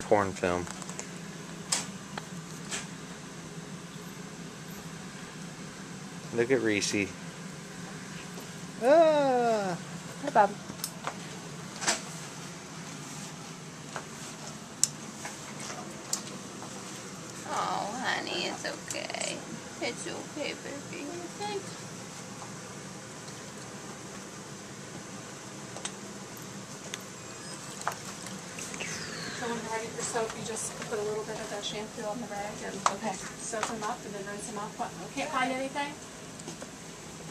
porn film. Look at Reese. Ah! Hi, Bob. Oh, honey, it's okay. It's okay, baby. Thanks. So when you're ready for soap, you just put a little bit of that shampoo on the rag and soak them up and then rinse them off. What? Can't find anything?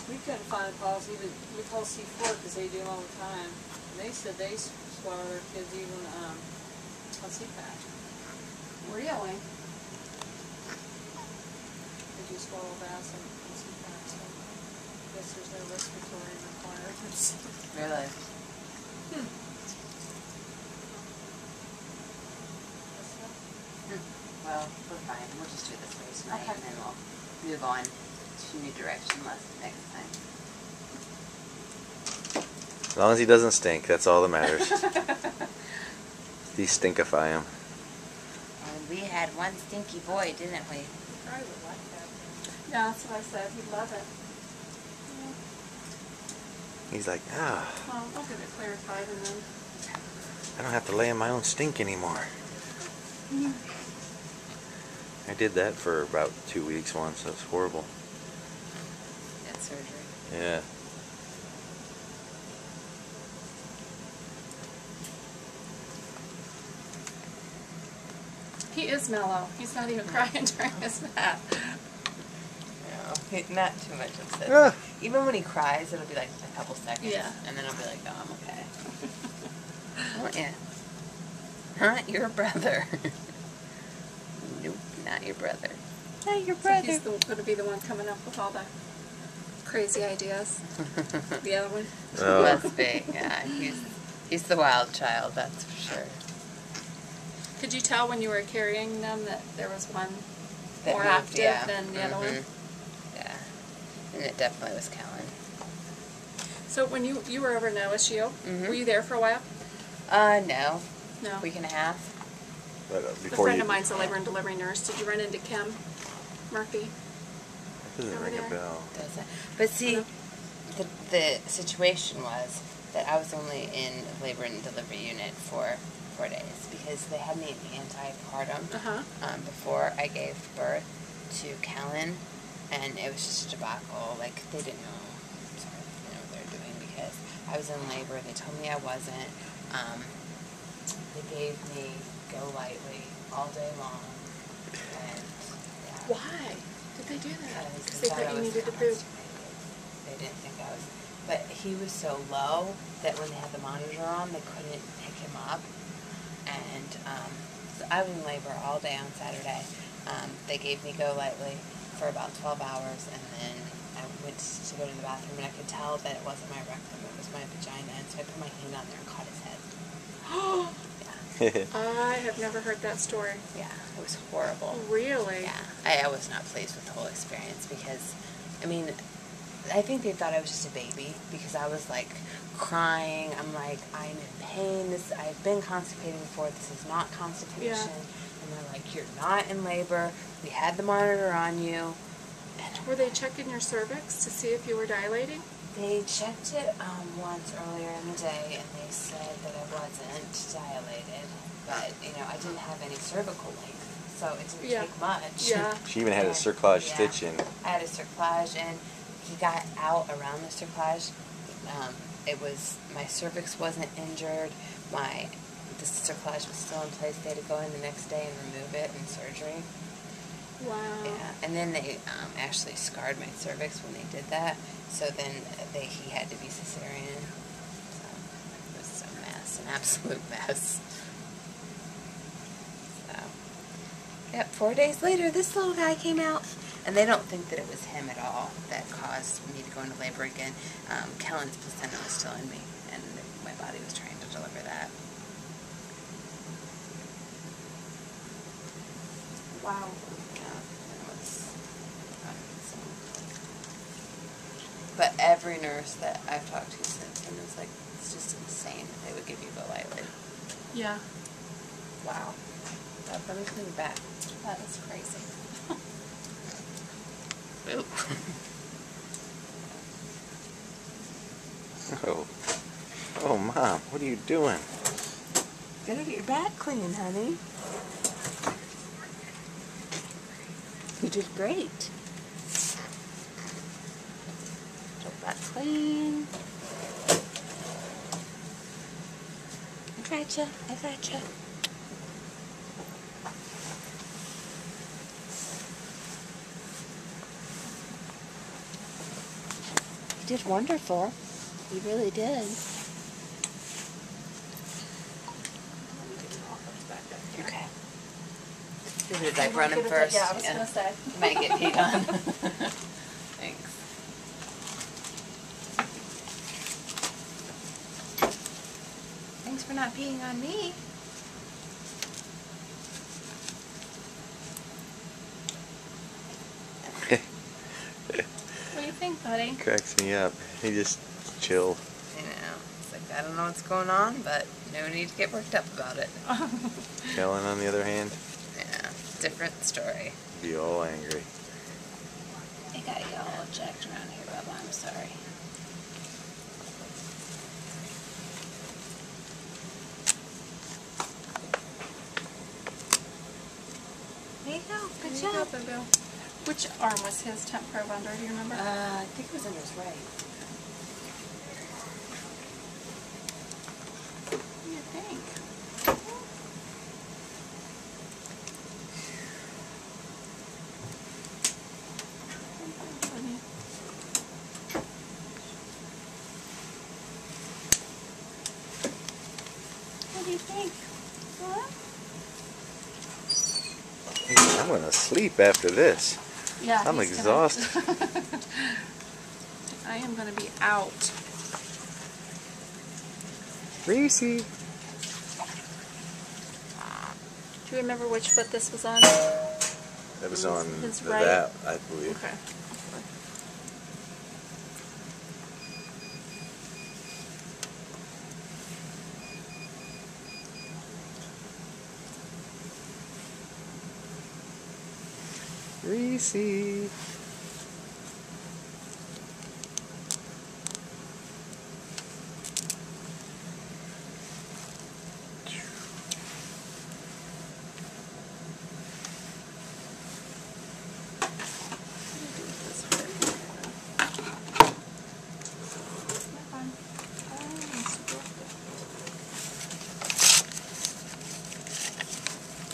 We couldn't find Paul's even. We called C4 because they do all the time. And they said they swallow their kids even on CPAP. Really? They do swallow baths on CPAP. So I guess there's no respiratory requirements. Really? Well, we're fine. We'll just do this first tonight, and then we'll move on to new direction next time. As long as he doesn't stink, that's all that matters. De-stinkify him. And we had one stinky boy, didn't we? I would like that. Yeah, that's what I said. He'd love it. He's like, ah, Well, we'll get it clarified and then... I don't have to lay in my own stink anymore. I did that for about 2 weeks once. That was horrible. That surgery. Yeah. He is mellow. He's not even crying during his bath. No, not too much upset. Ah. Even when he cries, it'll be like a couple seconds. Yeah. And then I'll be like, oh, I'm okay. Oh, yeah. Not your brother. Nope, not your brother. Not your So he's going to be the one coming up with all the crazy ideas. The other one. Oh. Must be, yeah. He's the wild child, that's for sure. Could you tell when you were carrying them that there was one That more moved, active yeah. than the other one? Yeah. And it definitely was Kellen. So when you were over in OSU, were you there for a while? No. No. Week and a half. But, A before friend you, of mine's a labor and delivery nurse. Did you run into Kim Murphy? doesn't over ring a there? bell. Doesn't. But see, the situation was that I was only in labor and delivery unit for 4 days because they had me in antepartum before I gave birth to Kellen, and it was just a debacle. Like, they didn't know what they were doing because I was in labor. They told me I wasn't. They gave me Go Lightly all day long. And, yeah. Why did they do that? Because they thought thought I you was needed to poop. constipated. They didn't think I was. But he was so low that when they had the monitor on, they couldn't pick him up. And so I was in labor all day on Saturday. They gave me Go Lightly for about 12 hours, and then I went to go to the bathroom, and I could tell that it wasn't my rectum, it was my vagina, and so I put my hand on there and caught his head. I have never heard that story. Yeah, it was horrible. Really? Yeah, I was not pleased with the whole experience because, I mean, I think they thought I was just a baby because I was like crying. I'm like, I'm in pain. I've been constipated before. This is not constipation. Yeah. And they're like, you're not in labor. We had the monitor on you. And Were they checking your cervix to see if you were dilating? they checked it once earlier in the day, and they said that I wasn't dilated. But, I didn't have any cervical length, so it didn't take much. Yeah. She even had a cerclage stitch in. I had a cerclage, and he got out around the cerclage. It was, my cervix wasn't injured. The cerclage was still in place. They had to go in the next day and remove it in surgery. Wow. Yeah, and then they actually scarred my cervix when they did that. So then he had to be cesarean. So it was a mess, an absolute mess. So, yeah, 4 days later, this little guy came out. And they don't think that it was him at all that caused me to go into labor again. Kellen's placenta was still in me, and my body was trying to deliver that. Wow. But every nurse that I've talked to since then is like, it's just insane that they would give you Go Lightly. Yeah. Wow. Let me clean your back. That is crazy. Ooh. Oh. Oh, Mom, what are you doing? Gotta get your back clean, honey. You did great. Get your back clean. I gotcha. I gotcha. You did wonderful. You really did. Okay. Is it like running first? Yeah, I was gonna say. You might get peed on. Thanks. Thanks for not peeing on me. What do you think, buddy? Cracks me up. He just chill. I know. It's like, I don't know what's going on, but no need to get worked up about it. Kellen, on the other hand, Yeah, different story. be all angry. I gotta get all jacked around here, Bubba. I'm sorry. There you go. Good job. Boo-boo. Which arm was his temp probe under? Do you remember? I think it was under his right. What do you think? What do you think? Huh? I'm gonna sleep after this. Yeah, I'm he's exhausted. I am going to be out. Reese. Do you remember which foot this was on? That was on His the, right? that, I believe. Okay. Reese.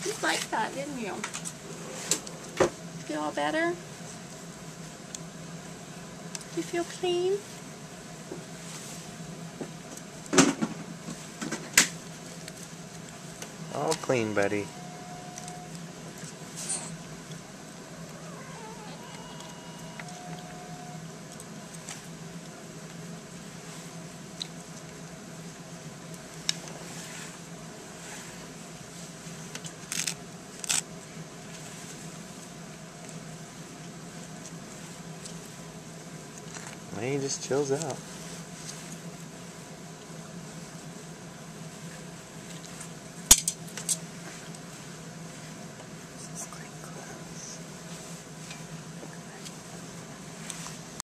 You liked that, didn't you? Feel all better? Do you feel clean? All clean, buddy. He just chills out.